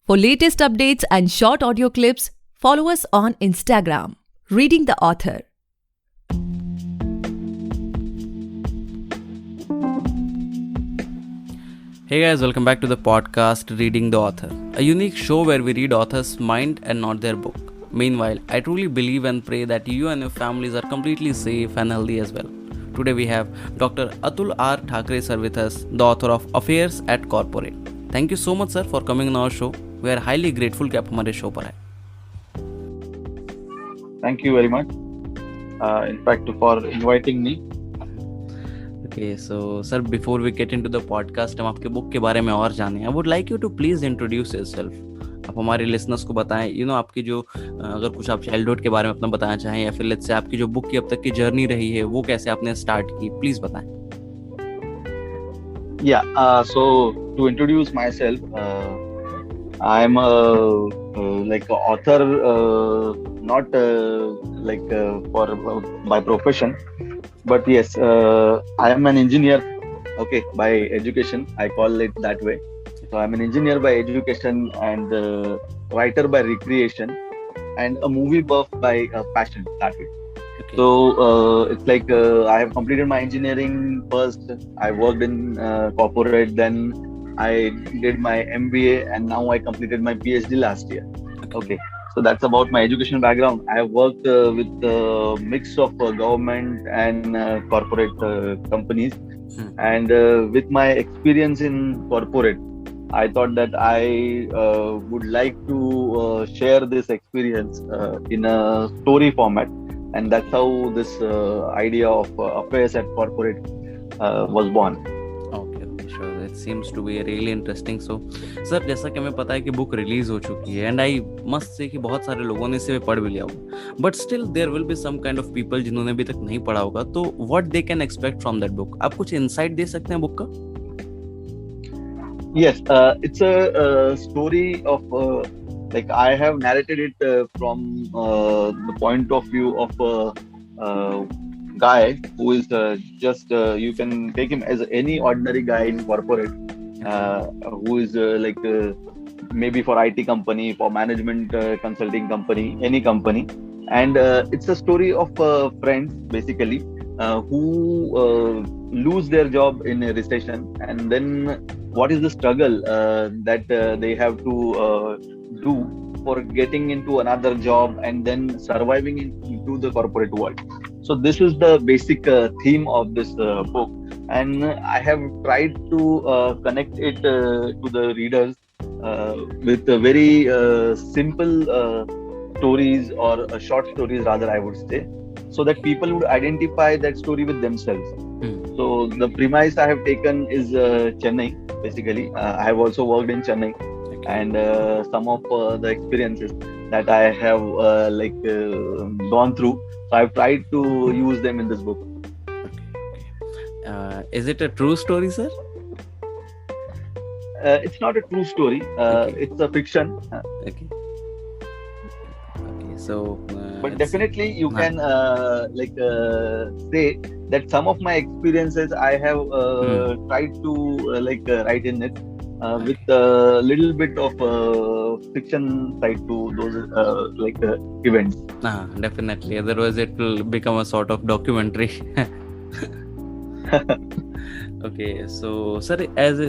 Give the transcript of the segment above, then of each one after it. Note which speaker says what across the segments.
Speaker 1: For latest updates and short audio clips, follow us on Instagram, Reading the Author.
Speaker 2: Hey guys, welcome back to the podcast Reading the Author, a unique show where we read authors' mind and not their book. Meanwhile, I truly believe and pray that you and your families are completely safe and healthy as well. Today we have Dr. Atul R Thakare sir with us, the author of Affairs at Corporate. Thank you so much sir for coming on our show. We are highly grateful कि आप हमारे show पर आए.
Speaker 3: Thank you very much. In fact, for inviting me.
Speaker 2: Okay, so sir, before we get into the podcast, हम आपके book के बारे में और जाने. I would like you to please introduce yourself. आप हमारे listeners को बताएं, आपकी जो अगर कुछ आप childhood के बारे में अपना बताना चाहें या फिर let's say आपकी जो बुक की अब तक की जर्नी रही है वो कैसे आपने स्टार्ट की, प्लीज बताएं.
Speaker 3: Yeah. So to introduce myself, I'm like an author, not by profession, but yes, I am an engineer. Okay, by education, I call it that way. So I'm an engineer by education and writer by recreation, and a movie buff by passion. That way. Okay. So it's like I have completed my engineering first. I worked in corporate, then I did my MBA, and now I completed my PhD last year. Okay. So that's about my education background. I have worked with a mix of government and corporate companies. And with my experience in corporate, I thought that I would like to share this experience in a story format. And that's how this idea of Affairs at Corporate was born.
Speaker 2: It seems to be really interesting. So sir, जैसा कि हमें पता है कि book release हो चुकी है and I must say कि बहुत सारे लोगों ने इसे पढ़ भी लिया होगा, but still there will be some kind of people जिन्होंने अभी तक नहीं पढ़ा होगा, तो what they can expect from that book. आप कुछ इनसाइट दे सकते हैं बुक का?
Speaker 3: Yes, it's a story of like I have narrated it from the point of view of a guy who is just you can take him as any ordinary guy in corporate, who is maybe for IT company, for management consulting company, any company, and it's a story of friends basically who lose their job in a recession, and then what is the struggle that they have to do for getting into another job and then surviving into the corporate world. So this is the basic theme of this book, and I have tried to connect it to the readers with very simple stories or short stories rather, I would say, so that people would identify that story with themselves. So the premise I have taken is Chennai, basically. I have also worked in Chennai, and some of the experiences that I have gone through, so I've tried to use them in this book.
Speaker 2: Is it a true story, sir?
Speaker 3: It's not a true story. It's a fiction.
Speaker 2: Okay. So
Speaker 3: but definitely you can say that some of my experiences I have tried to write in it with a little bit of fiction side to those events.
Speaker 2: Definitely, otherwise it will become a sort of documentary. Okay, so sir, as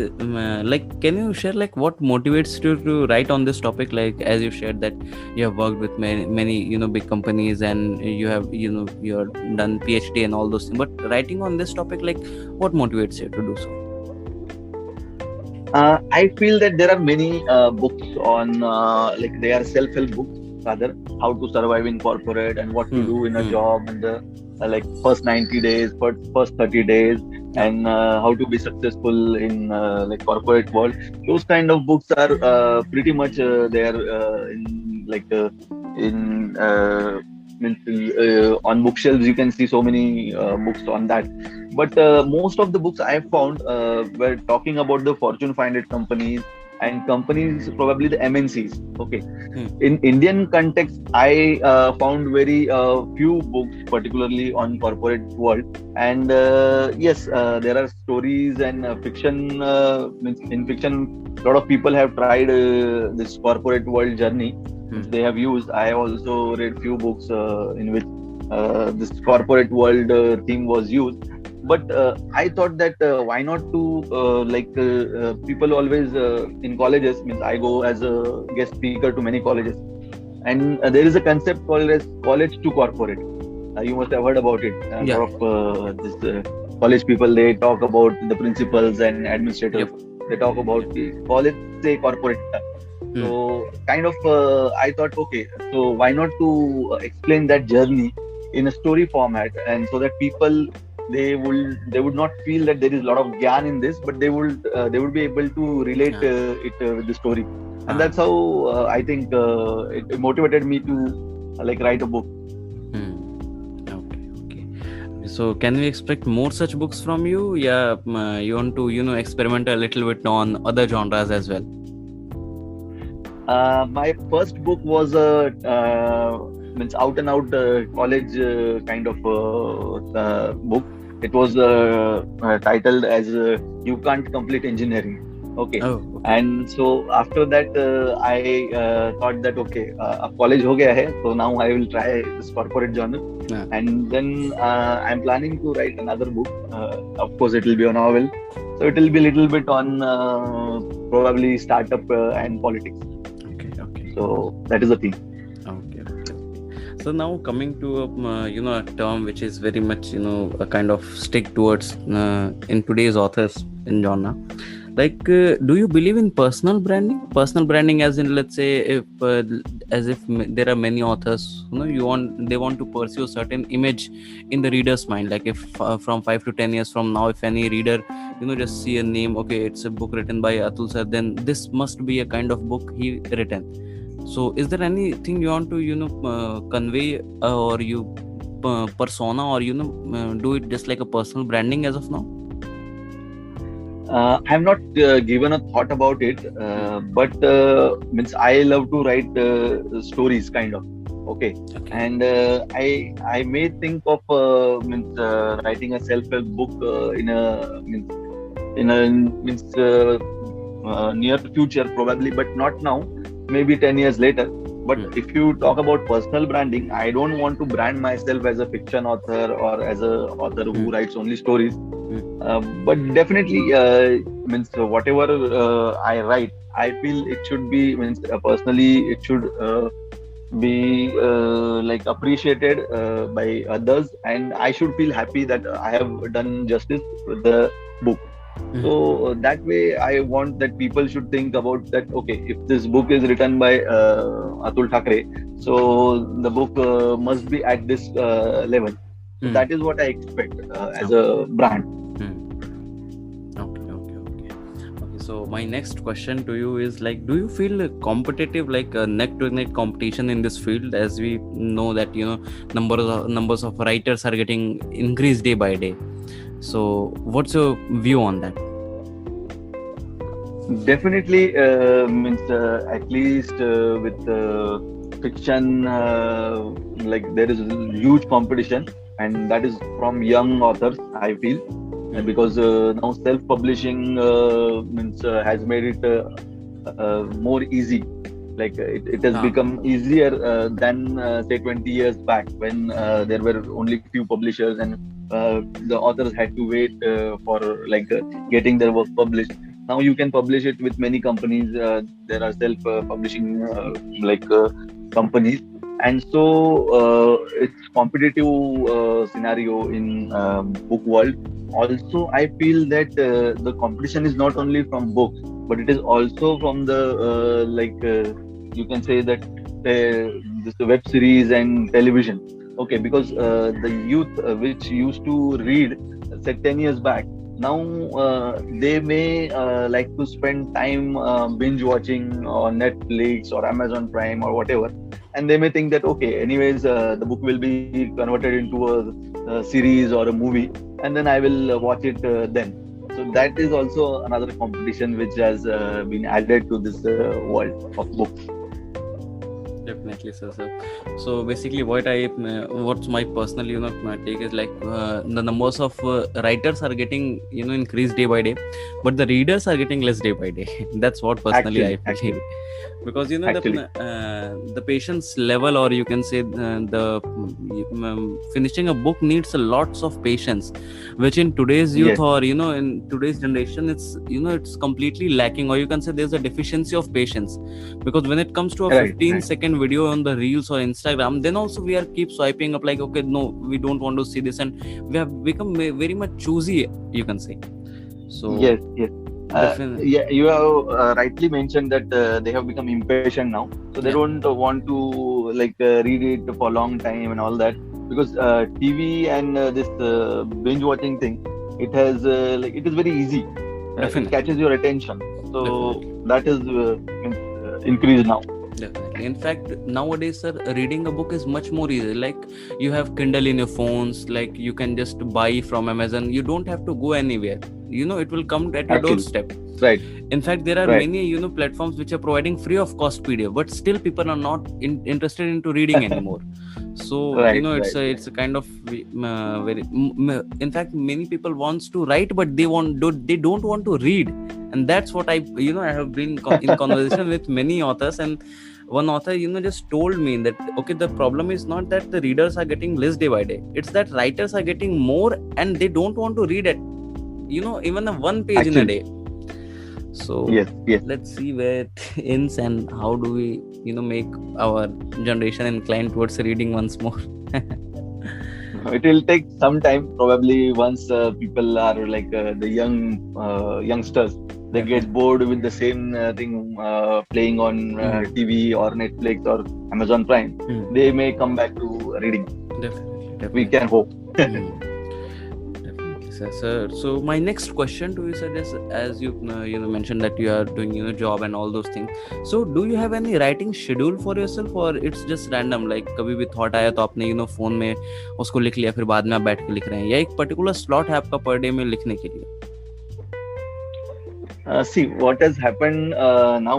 Speaker 2: can you share what motivates you to write on this topic? Like, as you shared that you have worked with many big companies, and you have you're done PhD and all those things, but writing on this topic, what motivates you to do so?
Speaker 3: I feel that there are many books on they are self-help books rather, how to survive in corporate and what to do in a job, and the first 90 days, first 30 days, and how to be successful in corporate world. Those kind of books are pretty much there on bookshelves. You can see so many books on that. But most of the books I have found were talking about the Fortune 500 companies and companies, probably the MNCs. Okay. In Indian context, I found very few books, particularly on corporate world. And yes, there are stories and fiction. In fiction, lot of people have tried this corporate world journey, which they have used. I have also read few books in which this corporate world theme was used. But I thought that why not to people always in colleges, means I go as a guest speaker to many colleges, and there is a concept called as college to corporate. You must have heard about it. A
Speaker 2: Yeah.
Speaker 3: lot of this college people, they talk about the principals and administrators.
Speaker 2: Yep.
Speaker 3: They talk about the college, say corporate. So kind of I thought, okay, so why not to explain that journey in a story format, and so that people, they would not feel that there is a lot of gyan in this, but they would be able to relate it with the story, and that's how I think it motivated me to write a book.
Speaker 2: Okay. So can we expect more such books from you? Yeah, you want to experiment a little bit on other genres as well?
Speaker 3: My first book was a means out and out college kind of book. It was titled as "You Can't Complete Engineering." Okay.
Speaker 2: Oh, okay.
Speaker 3: And so after that, I thought that okay, अब college हो गया है, so now I will try this corporate genre.
Speaker 2: Yeah.
Speaker 3: And then I'm planning to write another book. Of course, it will be a novel, so it will be a little bit on probably startup and politics.
Speaker 2: Okay.
Speaker 3: So that is the thing.
Speaker 2: Okay. So now coming to a term which is very much a kind of stick towards in today's authors in genre. Like, do you believe in personal branding? Personal branding, as in, let's say, if there are many authors, they want to pursue a certain image in the reader's mind. Like, if from 5 to 10 years from now, if any reader, just see a name, okay, it's a book written by Atul sir, then this must be a kind of book he written. So, is there anything you want to, convey or you persona, or do it just like a personal branding as of now?
Speaker 3: I have not given a thought about it, but means I love to write stories, kind of. Okay. And I may think of writing a self-help book in a near future probably, but not now. Maybe 10 years later. But if you talk about personal branding, I don't want to brand myself as a fiction author or as a author who writes only stories. But definitely, whatever I write, I feel it should be personally, it should be appreciated by others, and I should feel happy that I have done justice with the book. So that way, I want that people should think about that. Okay, if this book is written by Atul Thakare, so the book must be at this level. So that is what I expect as a brand.
Speaker 2: Okay. So my next question to you is, like, do you feel competitive, like a neck-to-neck competition in this field, as we know that numbers of writers are getting increased day by day? So what's your view on that?
Speaker 3: Definitely, at least with fiction, there is huge competition, and that is from young authors, I feel, because now self-publishing has made it more easy. Like it has become easier than say 20 years back, when there were only few publishers, and the authors had to wait for getting their work published. Now you can publish it with many companies. There are self-publishing companies, and so it's competitive scenario in book world. Also, I feel that the competition is not only from books, but it is also from the you can say that this web series and television. Okay, because the youth which used to read, say 10 years back, now they may like to spend time binge watching on Netflix or Amazon Prime or whatever, and they may think that okay, anyways the book will be converted into a series or a movie, and then I will watch it then. So that is also another competition which has been added to this world of books.
Speaker 2: Definitely, sir. So basically, what's my personal, my take is like the numbers of writers are getting, increased day by day, but the readers are getting less day by day. That's what personally I feel.
Speaker 3: Actually,
Speaker 2: Because
Speaker 3: actually,
Speaker 2: the patience level, or you can say the finishing a book needs a lots of patience, which in today's youth,
Speaker 3: yes,
Speaker 2: or in today's generation, it's completely lacking, or you can say there's a deficiency of patience. Because when it comes to a
Speaker 3: right,
Speaker 2: 15-second video on the reels or Instagram, then also we are keep swiping up like, okay, no, we don't want to see this, and we have become very much choosy, you can say. So
Speaker 3: yes, yes.
Speaker 2: definitely.
Speaker 3: Yeah, you have rightly mentioned that they have become impatient now, so they
Speaker 2: Yeah,
Speaker 3: don't want to like read it for a long time and all that, because TV and this binge watching thing, it has like it is very easy. It
Speaker 2: definitely.
Speaker 3: catches your attention, so
Speaker 2: Definitely.
Speaker 3: that is increased now.
Speaker 2: Definitely. In fact, nowadays, sir, reading a book is much more easy. Like, you have Kindle in your phones, like you can just buy from Amazon. You don't have to go anywhere. It will come at your
Speaker 3: Actually,
Speaker 2: doorstep.
Speaker 3: right,
Speaker 2: In fact, there are
Speaker 3: right,
Speaker 2: many, platforms which are providing free of cost PDF, but still people are not interested into reading anymore. So,
Speaker 3: right,
Speaker 2: it's
Speaker 3: right,
Speaker 2: a kind of very. In fact, many people wants to write, but they don't want to read, and that's what I have been in conversation with many authors, and one author just told me that, okay, the problem is not that the readers are getting less day by day, it's that writers are getting more, and they don't want to read it, even a one page in a
Speaker 3: actually,
Speaker 2: day. So
Speaker 3: yes, yes.
Speaker 2: let's see where it ends, and how do we make our generation inclined towards reading once more.
Speaker 3: It will take some time, probably once people are like the youngsters, they get
Speaker 2: Definitely.
Speaker 3: bored with the same thing playing on
Speaker 2: Hmm.
Speaker 3: TV or Netflix or Amazon Prime.
Speaker 2: Hmm.
Speaker 3: They may come back to reading.
Speaker 2: Definitely,
Speaker 3: We
Speaker 2: definitely.
Speaker 3: can hope.
Speaker 2: Hmm. Definitely, sir. So my next question to you, sir, is, as you mentioned that you are doing job and all those things. So do you have any writing schedule for yourself, or it's just random, like कभी भी thought आया तो आपने phone में उसको लिख लिया, फिर बाद में आप बैठ के लिख रहे हैं, या एक पर्टिकुलर स्लॉट है आपका पर डे में लिखने के लिए?
Speaker 3: See, what has happened now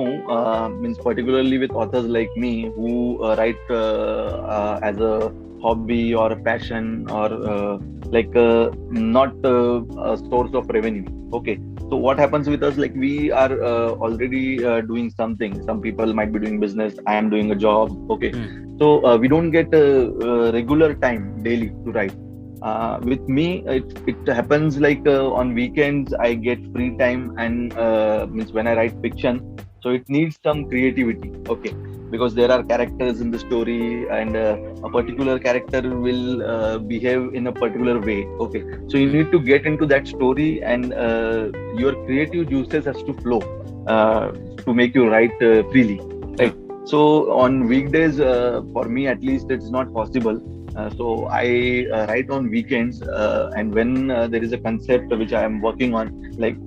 Speaker 3: means particularly with authors like me who write as a hobby or a passion or like not a source of revenue. Okay, so what happens with us, like we are already doing something. Some people might be doing business. I am doing a job. Okay,
Speaker 2: Hmm.
Speaker 3: so we don't get regular time daily to write. With me, it happens like on weekends I get free time, and means when I write fiction, so it needs some creativity. Okay, because there are characters in the story, and a particular character will behave in a particular way. Okay, so you need to get into that story, and your creative juices has to flow uh, to make you write freely,
Speaker 2: Yeah.
Speaker 3: right? So on weekdays, for me at least, it's not possible. So I write on weekends, and when there is a concept which I am working on, like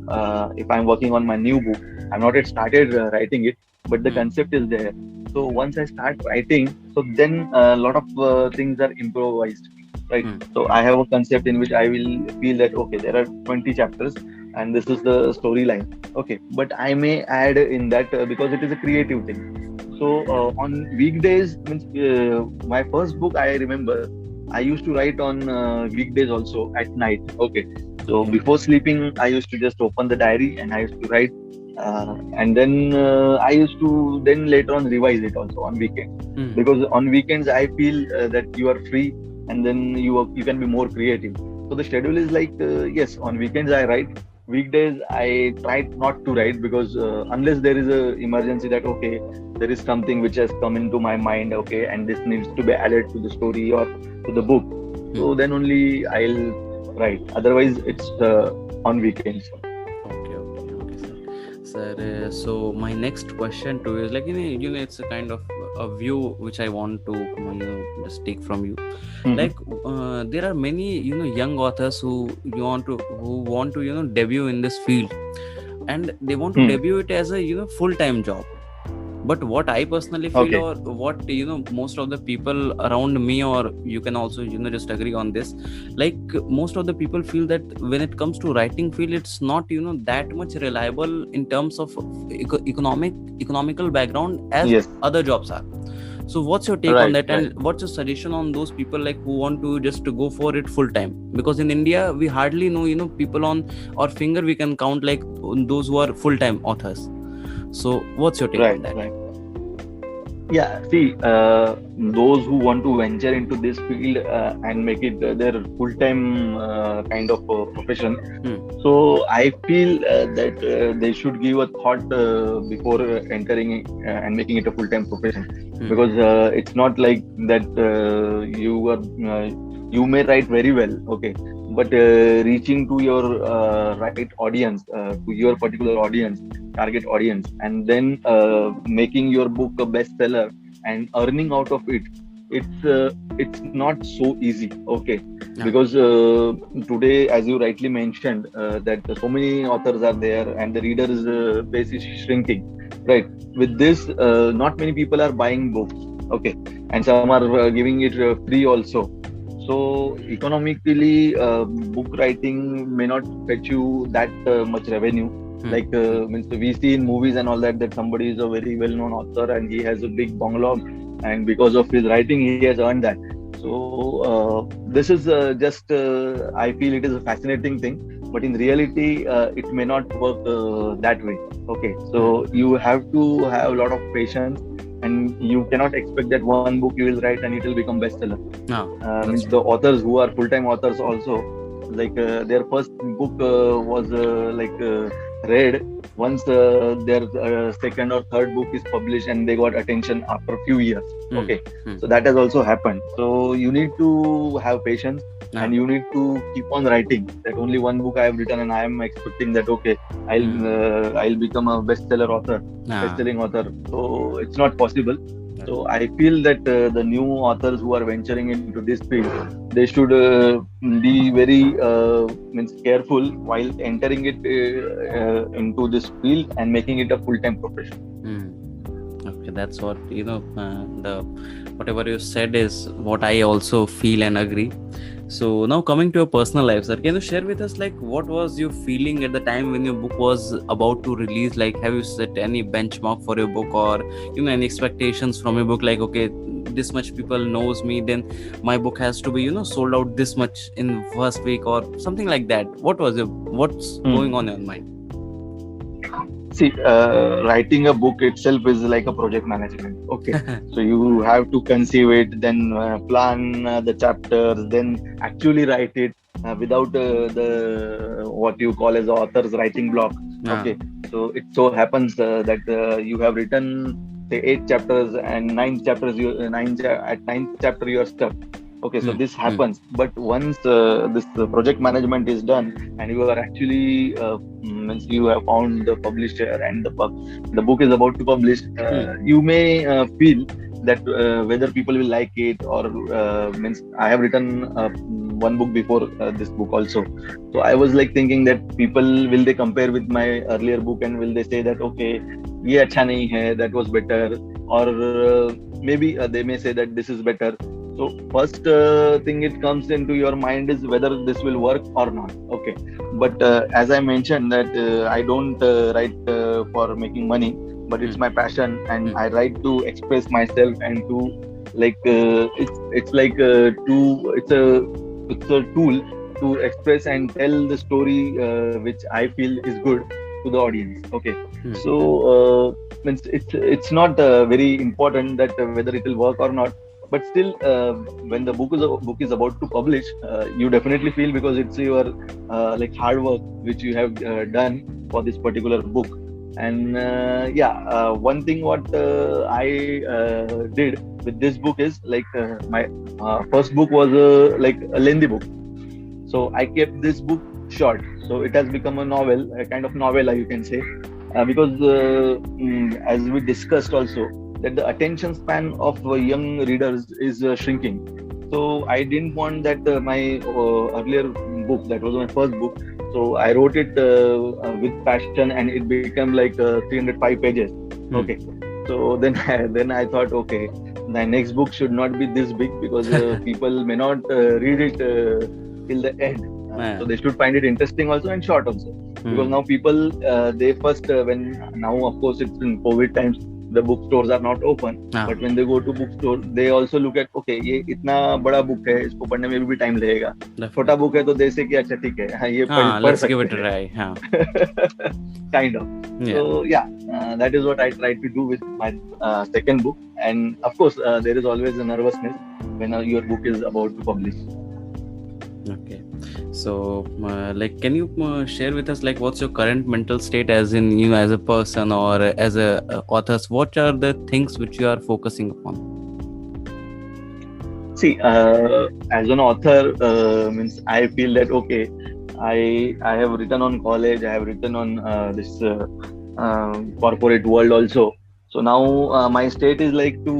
Speaker 3: if I'm working on my new book, I'm not yet started writing it, but the
Speaker 2: Hmm.
Speaker 3: concept is there. So once I start writing, so then a lot of things are improvised, right?
Speaker 2: Hmm.
Speaker 3: So I have a concept in which I will feel that okay, there are 20 chapters, and this is the storyline. Okay, but I may add in that because it is a creative thing. So on weekdays, means my first book I remember I used to write on weekdays also at night. Okay, so
Speaker 2: Okay.
Speaker 3: before sleeping, I used to just open the diary and I used to write, and then I used to then later on revise it also on weekends,
Speaker 2: Hmm.
Speaker 3: because on weekends I feel that you are free, and then you can be more creative. So the schedule is like yes, on weekends I write. Weekdays I try not to write, because unless there is a emergency that okay, there is something which has come into my mind, okay, and this needs to be added to the story or to the book,
Speaker 2: Hmm.
Speaker 3: so then only I'll write. Otherwise it's on weekends.
Speaker 2: Okay, okay, okay, sir. Sir, so my next question to you is like, it's a kind of a view which I want to just take from you.
Speaker 3: Mhm.
Speaker 2: Like, there are many young authors who want to debut in this field, and they want to
Speaker 3: Hmm.
Speaker 2: debut it as a full-time job. But what I personally feel,
Speaker 3: Okay.
Speaker 2: or what most of the people around me, or you can also just agree on this, like most of the people feel that when it comes to writing field, it's not that much reliable in terms of economical background as
Speaker 3: Yes.
Speaker 2: other jobs are. So what's your take on
Speaker 3: Right,
Speaker 2: that,
Speaker 3: right.
Speaker 2: and what's your suggestion on those people like who want to just to go for it full time? Because in India we hardly know people on our finger we can count like those who are full time authors. So what's your take on
Speaker 3: Right,
Speaker 2: that?
Speaker 3: right. Yeah, see, those who want to venture into this field and make it their full-time kind of profession,
Speaker 2: Hmm.
Speaker 3: so I feel that they should give a thought before entering it, and making it a full-time profession,
Speaker 2: Hmm.
Speaker 3: because it's not like that you may write very well, okay, but reaching to your right audience, to your particular audience, target audience, and then making your book a bestseller and earning out of it, it's not so easy, okay,
Speaker 2: Yeah.
Speaker 3: because today, as you rightly mentioned, that so many authors are there and the readers base is shrinking, right? With this, not many people are buying books, okay, and some are giving it free also. So economically, book writing may not fetch you that much revenue. Like means we see in movies and all that somebody is a very well-known author and he has a big bungalow, and because of his writing he has earned that. So this is just I feel it is a fascinating thing, but in reality it may not work that way. Okay, so you have to have a lot of patience, and you cannot expect that one book you will write and it will become bestseller.
Speaker 2: No,
Speaker 3: Means
Speaker 2: that's
Speaker 3: the
Speaker 2: true.
Speaker 3: authors who are full-time authors also, like their first book was read once their second or third book is published and they got attention after a few years,
Speaker 2: Hmm.
Speaker 3: okay.
Speaker 2: Hmm.
Speaker 3: So that has also happened. So you need to have patience,
Speaker 2: Yeah.
Speaker 3: and you need to keep on writing. That only one book I have written and I am expecting that okay, I'll become a bestseller author,
Speaker 2: Yeah.
Speaker 3: best-selling author. So it's not possible. So I feel that the new authors who are venturing into this field, they should be very means careful while entering it into this field and making it a full-time profession.
Speaker 2: Okay, that's what the whatever you said is what I also feel and agree. So now coming to your personal life, sir, can you share with us like what was your feeling at the time when your book was about to release? Like, have you set any benchmark for your book, or any expectations from your book? Like, okay, this much people knows me, then my book has to be sold out this much in first week or something like that. What's going on in your mind?
Speaker 3: See, writing a book itself is like a project management. Okay, so you have to conceive it, then plan the chapters, then actually write it without the what you call as author's writing block.
Speaker 2: Yeah.
Speaker 3: Okay, so it so happens that you have written say 8 chapters, and at ninth chapter you are stuck. Okay, so this happens, but once this project management is done and you are actually means you have found the publisher and the book is about to publish, you may feel that whether people will like it or means I have written one book before this book also. So I was like thinking that people will they compare with my earlier book and will they say that okay, ye acha nahi hai, that was better, or maybe they may say that this is better. So first thing it comes into your mind is whether this will work or not. Okay, but as I mentioned that I don't write for making money, but it's my passion, and I write to express myself and to like it's like it's a tool to express and tell the story which I feel is good to the audience. Okay, so means it's not very important that whether it will work or not, but still when the book is about to publish, you definitely feel, because it's your like hard work which you have done for this particular book. And one thing what I did with this book is like my first book was like a lengthy book, so I kept this book short, so it has become a novel, a kind of novella you can say, because as we discussed also, that the attention span of young readers is shrinking. So I didn't want that my earlier book, that was my first book, so I wrote it with passion, and it became like 305 pages. Okay, so then then I thought, okay, my next book should not be this big, because people may not read it till the end. So they should find it interesting also and short also, because now people they first when now of course it's in COVID times, the bookstores are not open. But when they go to bookstore, they also look at, okay, ये इतना बड़ा book है, इसको पढ़ने में भी time लगेगा. छोटा book है तो they say कि अच्छा ठीक है, हाँ ये पढ़ सकते हैं.
Speaker 2: Let's give it a try.
Speaker 3: Kind of. So that is what I try to do with my second book. And of course, there is always a nervousness when your book is about to publish.
Speaker 2: Okay. So, can you share with us, what's your current mental state, as in, as a person or as a author? What are the things which you are focusing upon?
Speaker 3: See, as an author, means I feel that, okay, I have written on college, I have written on this corporate world also. So now my state is to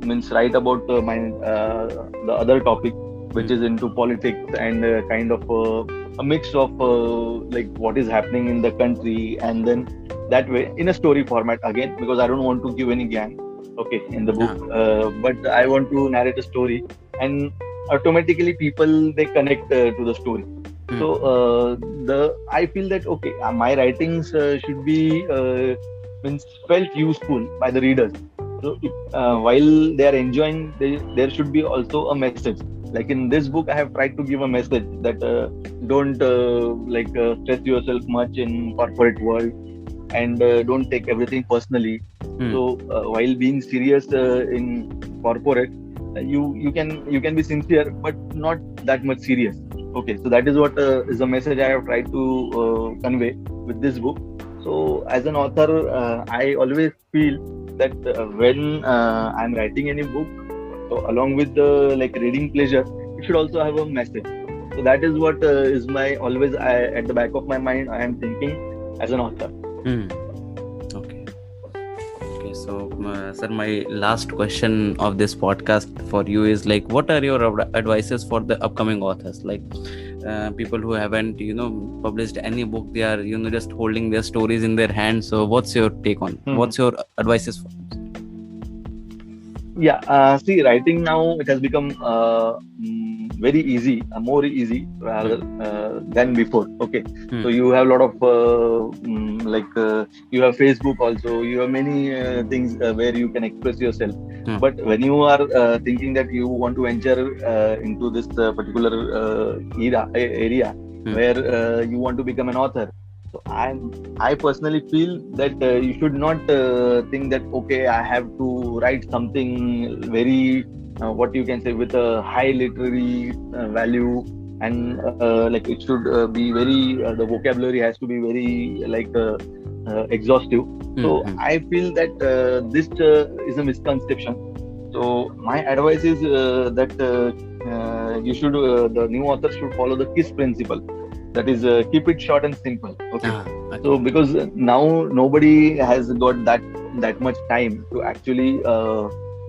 Speaker 3: means write about the other topic, which is into politics and kind of a mix of what is happening in the country, and then that way in a story format again, because I don't want to give any gang, okay, in the book, but I want to narrate a story, and automatically people, they connect to the story. So I feel that, okay, my writings should be means felt useful by the readers. So while they are enjoying, there should be also a message. Like in this book, I have tried to give a message that don't stress yourself much in corporate world, and don't take everything personally. So while being serious in corporate, you can be sincere, but not that much serious. Okay, so that is what is the message I have tried to convey with this book. So as an author, I always feel that when I'm writing any book, so along with the reading pleasure, it should also have a message. So that is what is my always at the back of my mind. I am thinking as an author.
Speaker 2: Okay. So, sir, my last question of this podcast for you is what are your advices for the upcoming authors? People who haven't, published any book, they are, just holding their stories in their hands. So, what's your take on? What's your advices for them?
Speaker 3: See, writing now, it has become very easy, more easy rather than before. Okay, so you have a lot of you have Facebook also, you have many things where you can express yourself. But when you are thinking that you want to enter into this particular area where you want to become an author, so I personally feel that you should not think that, okay, I have to write something very what you can say with a high literary value, and it should be very the vocabulary has to be very exhaustive. So I feel that this is a misconception. So my advice is that you should the new author should follow the KISS principle. That is, keep it short and simple. Okay. So because now nobody has got that much time to actually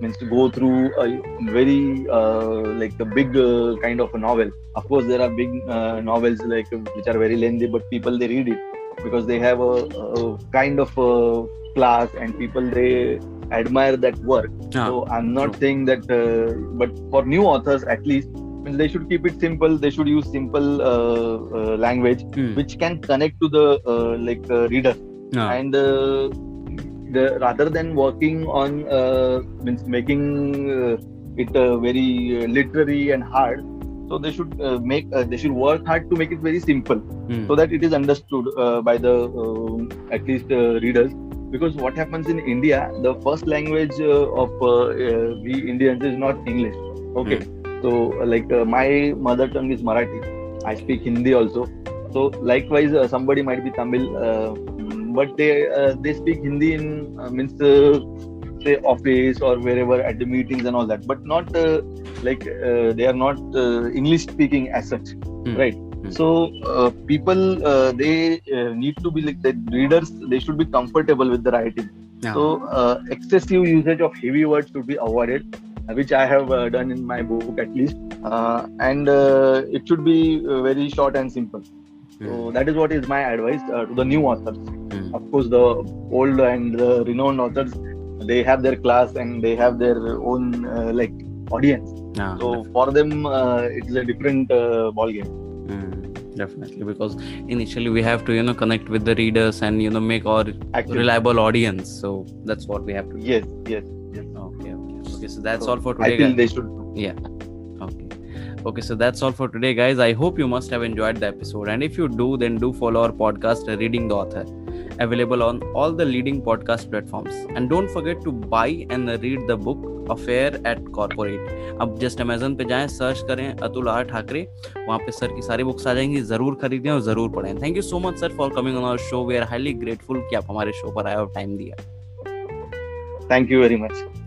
Speaker 3: means to go through a very a big kind of a novel. Of course, there are big novels which are very lengthy, but people, they read it because they have a kind of a class, and people, they admire that work. So I'm not saying that, but for new authors at least, they should keep it simple. They should use simple language which can connect to the reader, and rather than working on means making it very literary and hard. So they should they should work hard to make it very simple, so that it is understood by the at least readers. Because what happens in India, the first language of we Indians is not English. Okay. So my mother tongue is Marathi. I speak Hindi also. So likewise, somebody might be Tamil, but they speak Hindi in means say office or wherever at the meetings and all that, but not they are not English speaking as such, right? So people they need to be the readers. They should be comfortable with the writing. So excessive usage of heavy words should be avoided, which I have done in my book at least, and it should be very short and simple. So that is what is my advice to the new authors. Of course, the old and the renowned authors, they have their class and they have their own audience. So for them, it is a different ball game.
Speaker 2: Definitely, because initially we have to connect with the readers and make our
Speaker 3: Actually,
Speaker 2: reliable audience. So that's what we have to do.
Speaker 3: yes, yes, yes.
Speaker 2: Okay. So that's
Speaker 3: So
Speaker 2: all for
Speaker 3: I
Speaker 2: today,
Speaker 3: feel
Speaker 2: guys.
Speaker 3: they should.
Speaker 2: Yeah. Okay, so that's all for today, guys. I hope you must have enjoyed the episode, and if you do, then do follow our podcast, Reading the Author, available on all the leading podcast platforms. And don't forget to buy and read the book Affair at Corporate. अब just Amazon पे जाएं, search करें Atul are Thackeray, वहाँ पे sir की सारी books आ जाएंगी. जरूर खरीदें और जरूर पढ़ें. Thank you so much sir for coming on our show. We are highly grateful कि आप हमारे शो पर आए और टाइम दिया.
Speaker 3: Thank you very much.